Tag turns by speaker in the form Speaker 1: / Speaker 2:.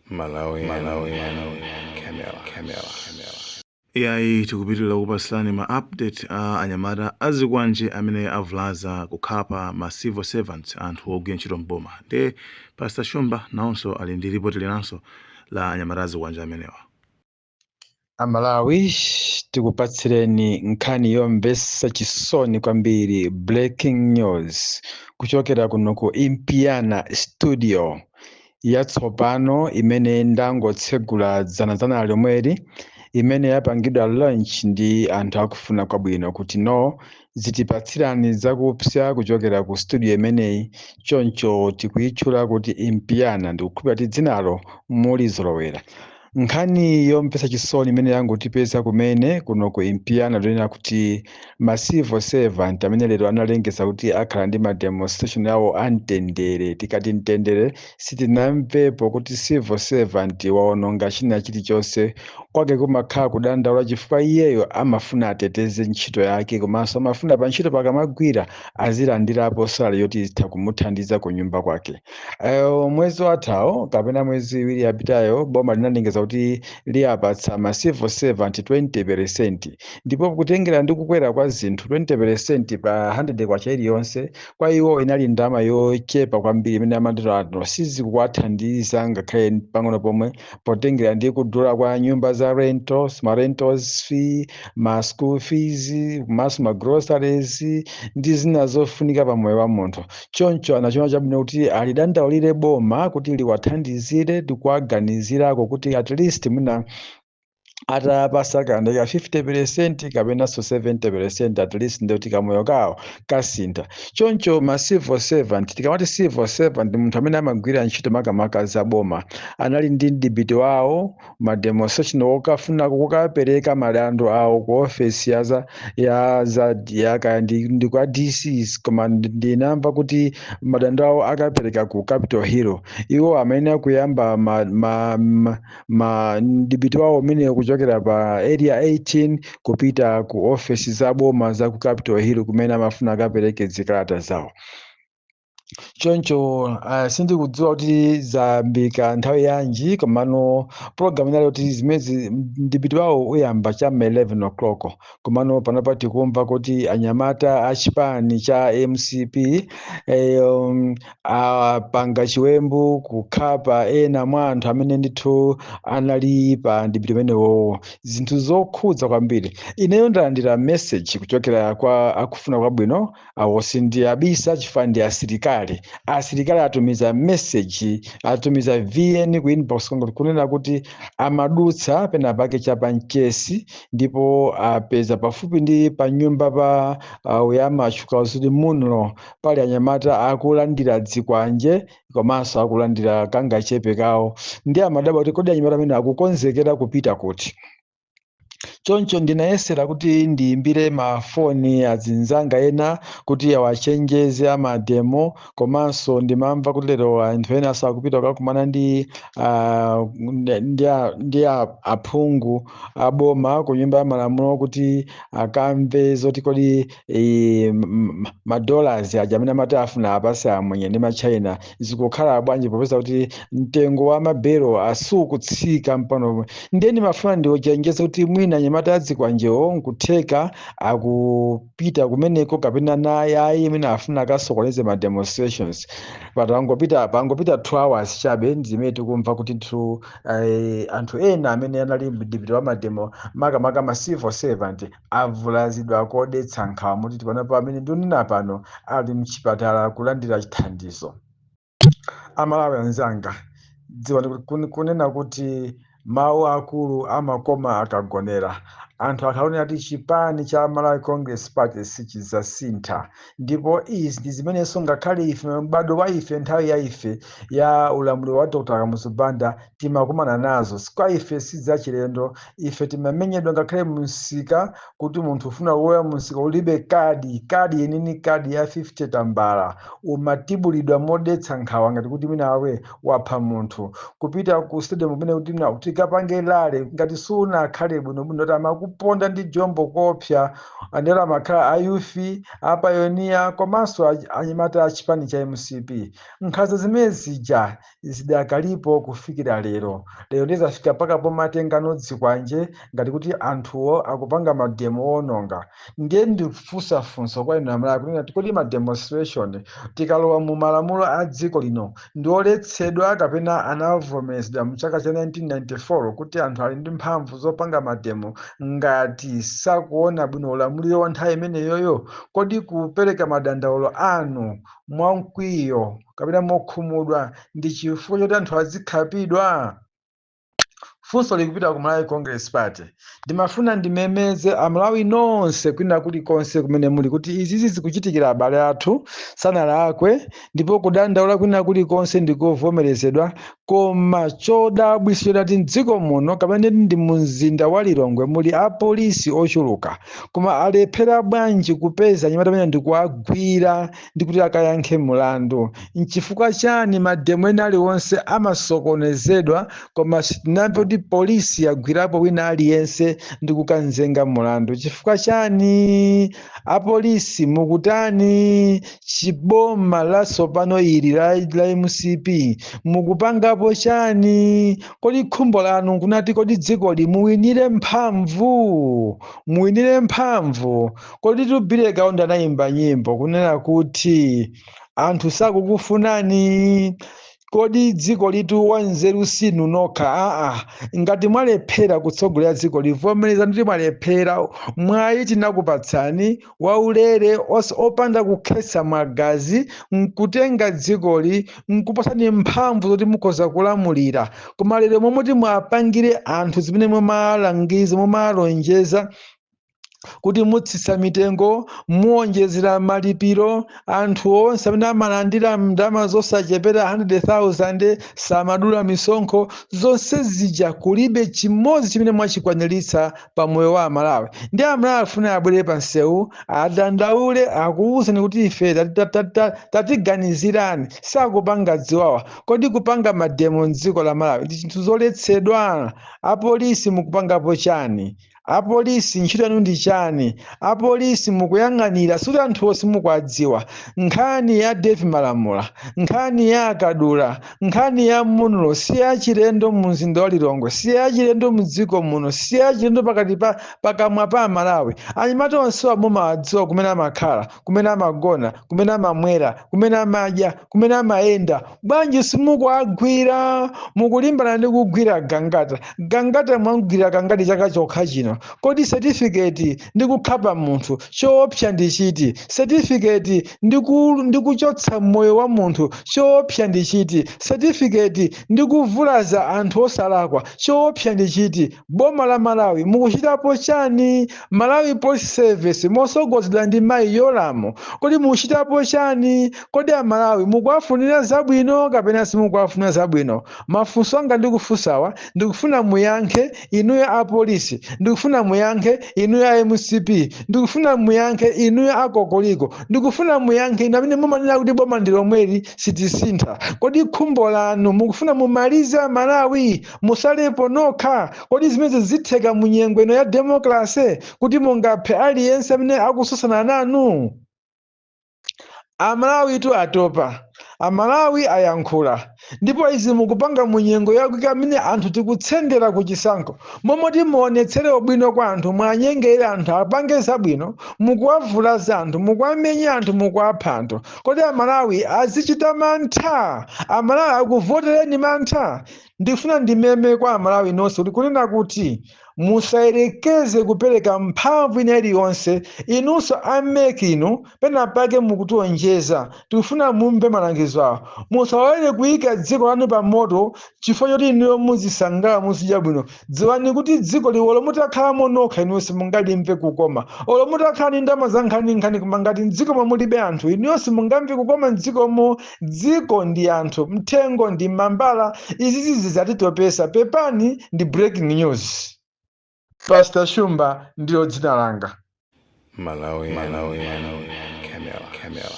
Speaker 1: Malawian Camera. Iyayi tikupitira kupatsirani ma-update a anyamata azikwanje amene avulaza kukhapa ma civil servants anthu ogwira ntchito mboma. Nde Pastor Shumba nawonso ali ndi ripoti linanso la anyamata azikwanje amenewa.
Speaker 2: Amalawi tikupatsireni nkhani yomvetsa chisoni kwambiri, breaking news kuchokera kuno ku Impiana studio yatsopano imene ndangotsegula dzanadzana lomweli, imene yapangidwa launch ndi anthu akufuna kwabwino kuti no zitipatsirani zakupsa kuchokera ku studio imeneyi. Choncho tikuyitchula kuti Impiana, ndikukhulupirira kuti dzinalo mulizolowera. Nkhani yomvetsa chisoni imene yangotipeza kumene kuno ku Impiana lonena kuti ma civil servant amene lero analengeza kuti akhala ndi ma demonstration yawo amtendere. Tikati mtendere sitinamvepo kuti civil servant waononga china chilichonse, kwake kumakhala kudandaula chifukwa iyeyo amafuna ateteze ntchito yake, komanso amafuna pa ntchito pakamagwira azilandirapo salary yoti itha kumuthandiza ku nyumba kwake. Mwezi wathawo kapena mwezi iwiri yapitayo boma linalengeza kuti liyapatsa ma civil servant 20%, ndipo kutengera ndi kukwera kwa zinthu 20% pa 100 kwacha iliyonse kwa iwo inali ndalama yochepa kwambiri imene amatero sizikuwathandiza ngakhale pang'ono pomwe, potengera ndi kudula kwa nyumba za rentals, ma rentals fee, ma school fees, komanso ma groceries ndi zina zofunika pa moyo wa munthu. Choncho anachiona chabwino kuti alidandaulire boma kuti liwathandizire ndi kuwaganizirako kuti at least mwina atapasa kanda ya 50% kapenanso 70% at least ndoti kamoyo kawo kasintha. Choncho ma civil servant, tikamati civil servant munthu amene amagwira ntchito makamaka za boma, anali ndi mdipiti wawo ma demonstration okafuna kukapereka malandu awo ku office ndi kwa DCs, koma ndinamva kuti malandu awo akapereka ku Capitol Hill. Iwo amene akuyamba mdipiti wawo umene kuchokera pa area 18 kupita ku office za boma za ku Capitol Hill kumene amafuna akapereke zikalata zawo. Choncho sindikudziwa kuti zambika nthawi yanji, komano program inali kuti zimezi mdipiti wawo uyamba cha 11 o'clock, komano panopa tikumva kuti anyamata a chipani cha MCP apanga chiwembu kukhapa ena mwa anthu amene ndithu anali pa mdipiti umenewo. Zinthu zokhudza kwambiri. Ineyo ndalandira message kuchokera kwa akufuna kwabwino, awosi ndi abisa chifukwa ndi asilikali. Asilikali atumiza message, atumiza VN ku inbox kunena kuti amadutsa pena pake chapa mchesi, ndipo apeza pafupi ndi pa nyumba pa uyama achuka usudi muno pali anyamata akulandira dzikwanje komanso akulandira kanga chepe kawo. Ndi amadabwa kuti kodi anyamata amene akukonzekera kupita kuti. Choncho ndinayesera kuti ndiyimbire mafoni azinzanga ena kuti awachenjeze amademo, komanso ndimamva kuti lero anthu ena sakupita kukakumana ndi aphungu aboma ku nyumba ya malamulo kuti akamve zoti kodi madollars aja amene amati afuna apase amwenye ndi machina zikukhala bwanji, popeza kuti mtengo wa mabelo asukutsika mpano. Ndeni mafuna ndiwochenjeza kuti mwina anyamata adzikwanjewo nkutheka akupita kumeneko kapena naye ayi imene afuna akasokoneze ma demonstrations. Pangopita 2 hours chabe ndimene tikumva kuti anthu ena amene anali mdipiti wa mademo makamaka ma civil servant avulazidwa kodetsa nkhawa, moti panopa amene ndionena pano ali mchipatala kulandira chithandizo. Amalawi anzanga, dziwani kunena kuti mawu akulu amakoma akagonera. Anthu akaonera kuti chipani cha Malawi Congress Party sichidzasintha, ndipo izi ndi zimenenso ngakhale ife m'bado wa ife nthawi ya ife ya ulamuliro wa Dr. Kamuzu Banda timakumana nazo. Kwa ife sidzachilendo, ife timamenyedwa ngakhale mumsika kuti munthu ufuna kulowa mumsika ulibe kadi yenini, kadi ya 50 tambala, umatibulidwa modetsa nkhawa ngati kuti mwina awe wapha munthu. Kupita ku stadium kumene kuti tikapange lale ngati suna akhale bwinobwino kuti akuponda ndi jombo kopsa andera amakhala ayufi apayoniya komanso anyamata a chipani cha MCP. Nkhanza zimene zija zidakalipo kufikira lero ndizafika paka pomatengano dzikwanje ngati kuti anthuwo akupanga mademo owononga. Ndiye ndikufunsa funso kwa inu amalawi kunena kodi ma demonstration tikalowa mu malamulo a dziko lino ndi oletsedwa kapena anavomerezedwa mu chaka cha 1994 kuti anthu ali ndi mphamvu zopanga mademo ngati sakuona bwino ulamuliro wa nthawi imeneyoyo? Kodi kupereka madandaulo anu mwamkwiyo kapena mokhumudwa ndi chifukwa choti anthu azikhapidwa? Funso likupita ku Malawi Congress Party. Ndimafuna ndimemeze amalawi nonse kwina kulikonse kumene muli kuti izizi zikuchitikira abale athu sanalakwe ndipo kudandaula kwina kulikonse ndikovomerezedwa, koma chodabwitsa chodati mdziko muno kapena ndi mumzinda wa Lilongwe muli apolisi ochuluka koma alephera bwanji kupeza anyamata amene ndikuagwira ndi kuti akayankhe mulandu? Nchifukwa chani mademo ena aliwonse amasokonezedwa koma sitinamve kuti polisi yagwirapo wina aliyense ndi kukanzenga mulandu? Chifukwa chani? Apolisi mukutani? Chiboma latsopano ili la MCP mukupangapo chani? Kodi khumbo lanu kunati kodi dziko limuwinire mphamvu? Muwinire mphamvu? Kodi Tubile Kaunda anayimba nyimbo kunena kuti anthu sakukufunani? Kodi dziko litu wanzeru sinu nokha? Ngati mwalephera kutsogolera dziko livomereza kuti mwalephera, mwayi tinakupatsani waulere opanda kukhetsa magazi nkutenga dzikoli nkupasani mphamvu zoti mukhoza kulamulira. Koma lero momwe mwapangire anthu zimene mumalangiza mumalonjeza kuti mutsitsa mitengo, muonjezera malipiro, anthu onse amene amalandira ndalama zosachepera 100,000 samadula misonkho, zonse zija kulibe chimodzi chimene mwachikwaniritsa pa moyo wa amalawi. Ndi amalawi afuna abwere pa msewu adandaule akuwuzani kuti ife tatiganizirani, sakupanga dziwawa. Kodi kupanga mademo m'dziko la Malawi ndi chinthu zoletsedwa? Apolisi mukupangapo chani? Apolisi ntchito yanu ndi chani? Apolisi mukuyang'anira suti anthu onse mukuwadziwa. Nkhani ya David Malamula, nkhani ya Akadula, nkhani ya Munulo si yachilendo mu mzinda wa Lilongwe, si yachilendo mu dziko muno, si yachilendo pakati pakamwa pa Amalawi. Anyamata onsewa mumawadziwa kumene amakhala, kumene amagona, kumene amamwera, kumene amadya, kumene amayenda. Bwanji simukuagwira? Mukulimbana ndi kugwira Gangata. Gangata mwamugwira Gangati chaka chokha chino. Kodi certificate ndi kukhapa munthu choopsa ndi chiti? Certificate ndi kuchotsa moyo wa munthu choopsa ndi chiti? Certificate ndi kuvulaza anthu osalakwa choopsa ndi chiti? Boma la Malawi mukuchitapo chani? Malawi Police Service mosogozedwa ndi mayi Yolamo, kodi mukuchitapo chani? Kodi Amalawi mukuwafunira zabwino kapena simukuwafunira zabwino? Mafunso anga ndikufunsawa ndikufuna muyankhe inuyo apolisi, ndikufuna muyankhe inuyo a MCP, ndikufuna muyankhe inuyo akokoliko, ndikufuna muyankhe inu amene mumanena kuti boma ndi lomweli sitisintha. Kodi khumbo lanu mukufuna mumalize Amalawi musalepo nokha? Kodi zimene zitheka mu nyengo ino ya demokrasi kuti mungaphe aliyense amene akususana nanu? Amalawi tu atopa, Amalawi ayankhula, ndipo izi mukupanga mu nyengo yakuti amene anthu tikutsendera ku chisankho. Momwe muonetsere ubwino kwa anthu, mwanyengere anthu apange zabwino, mukuwavulaza anthu, mukuwamenya anthu, mukuwapha anthu. Kodi Amalawi azichita mantha? Amalawi akuvotereni mantha? Ndifuna ndimeme kwa Amalawi nonse kuti kunena kuti musayerekeze kupereka mphamvu ina iliyonse. Inunso ameki inu pena pake mukutionjeza, tikufuna mumve malangizo awo. Musawalere kuyika dziko lanu pa moto chifukwa choti inuyo muzisangala muzidya bwino. Dziwani kuti dziko olo mutakhalamo nokha inunso mungalimve kukoma. Olo mutakhala ndi ndalama za nkhaninkhani koma ngati mdziko momwe mulibe anthu inunso mungamve kukoma m'dzikomo. Dziko ndi anthu, mthengo ndi mambala. Izizi zatitopesa. Pepani ndi breaking news. Pastor Shumba ndilo dzina langa.
Speaker 1: Malawi, Camera.